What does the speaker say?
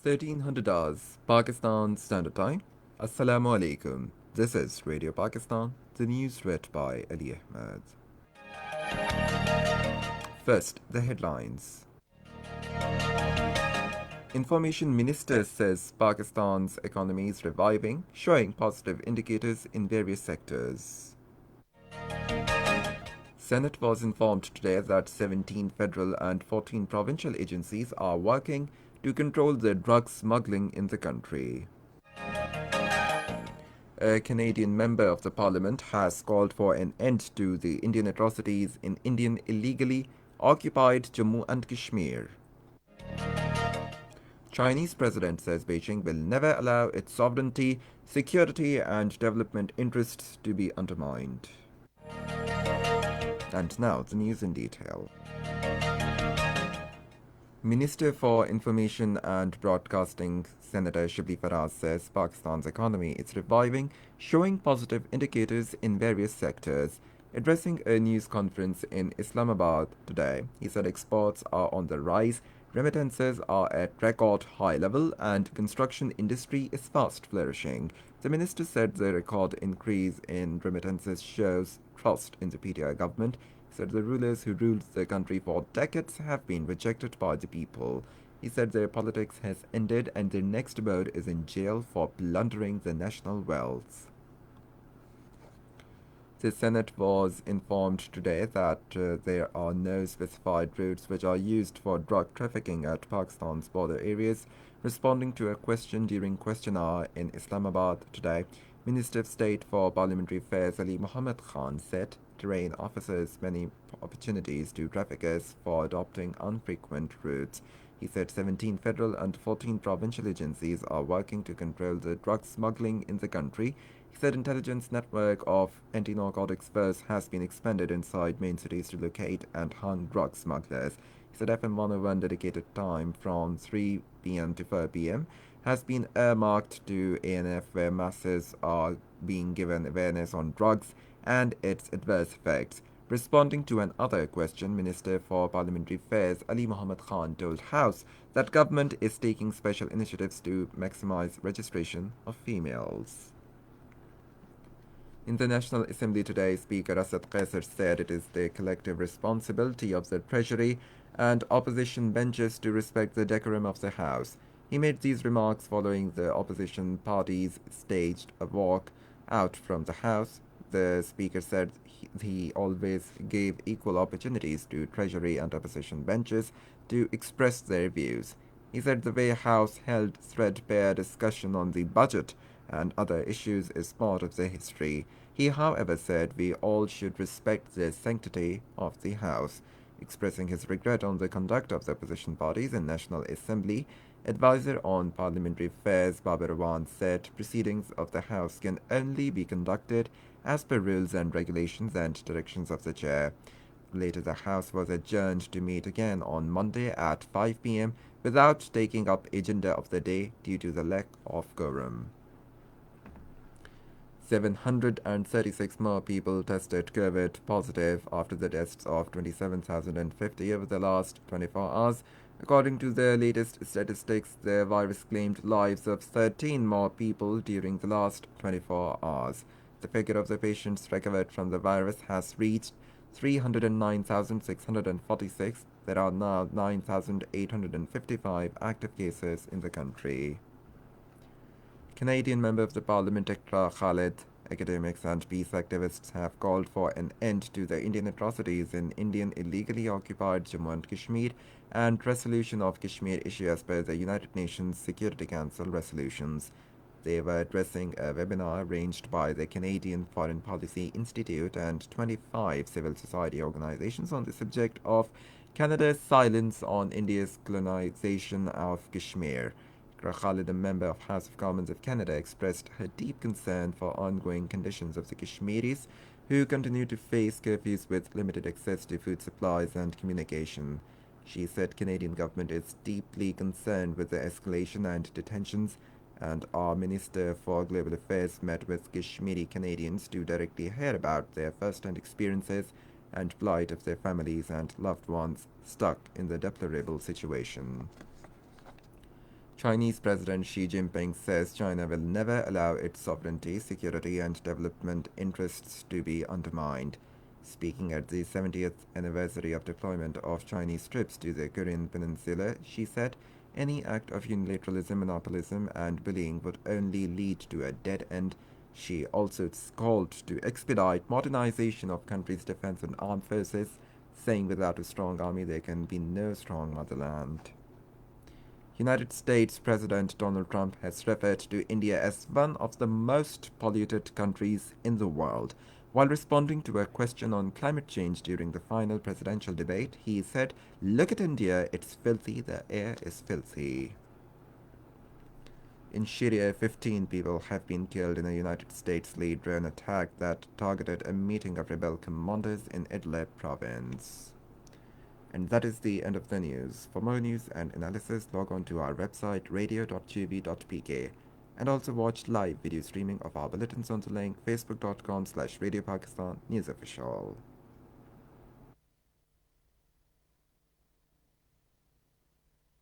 1300 hours, Pakistan Standard Time. Assalamu alaikum. This is Radio Pakistan, the news read by Ali Ahmed. First, the headlines. Information Minister says Pakistan's economy is reviving, showing positive indicators in various sectors. Senate was informed today that 17 federal and 14 provincial agencies are working to control the drug smuggling in the country. A Canadian member of the parliament has called for an end to the Indian atrocities in Indian illegally occupied Jammu and Kashmir. Chinese president says Beijing will never allow its sovereignty, security, and development interests to be undermined. And now the news in detail. Minister for Information and Broadcasting Senator Shibli Faraz says Pakistan's economy is reviving, showing positive indicators in various sectors. Addressing a news conference in Islamabad today, he said exports are on the rise, remittances are at record high level, and construction industry is fast flourishing. The minister said the record increase in remittances shows trust in the PTI government. He said the rulers who ruled the country for decades have been rejected by the people. He said their politics has ended and their next abode is in jail for plundering the national wealth. The Senate was informed today that there are no specified routes which are used for drug trafficking at Pakistan's border areas. Responding to a question during question hour in Islamabad today, Minister of State for Parliamentary Affairs Ali Muhammad Khan said terrain offers many opportunities to traffickers for adopting unfrequent routes. He said 17 federal and 14 provincial agencies are working to control the drug smuggling in the country. He said intelligence network of anti-narcotics force has been expanded inside main cities to locate and hunt drug smugglers. He said FM 101 dedicated time from 3 p.m. to 4 p.m. has been earmarked to ANF where masses are being given awareness on drugs and its adverse effects. Responding to another question, Minister for Parliamentary Affairs Ali Muhammad Khan told House that government is taking special initiatives to maximize registration of females. In the National Assembly today, Speaker Asad Qaisar said it is the collective responsibility of the Treasury and opposition benches to respect the decorum of the House. He made these remarks following the opposition parties staged a walk out from the House. The Speaker said he always gave equal opportunities to Treasury and opposition benches to express their views. He said the way House held threadbare discussion on the budget and other issues is part of the history. He, however, said we all should respect the sanctity of the House. Expressing his regret on the conduct of the opposition parties in National Assembly, Advisor on Parliamentary Affairs Babar Rawan said proceedings of the House can only be conducted as per rules and regulations and directions of the Chair. Later, the House was adjourned to meet again on Monday at 5 p.m. without taking up agenda of the day due to the lack of quorum. 736 more people tested COVID positive after the deaths of 27,050 over the last 24 hours. According to the latest statistics, the virus claimed lives of 13 more people during the last 24 hours. The figure of the patients recovered from the virus has reached 309,646. There are now 9,855 active cases in the country. Canadian Member of the Parliament Iqra Khalid, academics and peace activists have called for an end to the Indian atrocities in Indian illegally occupied Jammu and Kashmir and resolution of Kashmir issue as per the United Nations Security Council resolutions. They were addressing a webinar arranged by the Canadian Foreign Policy Institute and 25 civil society organizations on the subject of Canada's silence on India's colonization of Kashmir. Khalid, a member of House of Commons of Canada, expressed her deep concern for ongoing conditions of the Kashmiris, who continue to face curfews with limited access to food supplies and communication. She said Canadian government is deeply concerned with the escalation and detentions, and our Minister for Global Affairs met with Kashmiri Canadians to directly hear about their first-hand experiences and plight of their families and loved ones stuck in the deplorable situation. Chinese President Xi Jinping says China will never allow its sovereignty, security, and development interests to be undermined. Speaking at the 70th anniversary of deployment of Chinese troops to the Korean peninsula, Xi said any act of unilateralism, monopolism, and bullying would only lead to a dead end. Xi also called to expedite modernization of country's defense and armed forces, saying without a strong army there can be no strong motherland. United States President Donald Trump has referred to India as one of the most polluted countries in the world. While responding to a question on climate change during the final presidential debate, he said, "Look at India, it's filthy, the air is filthy." In Syria, 15 people have been killed in a United States-led drone attack that targeted a meeting of rebel commanders in Idlib province. And that is the end of the news. For more news and analysis, log on to our website radio.gb.pk and also watch live video streaming of our bulletins on the link facebook.com/Radio Pakistan News Official.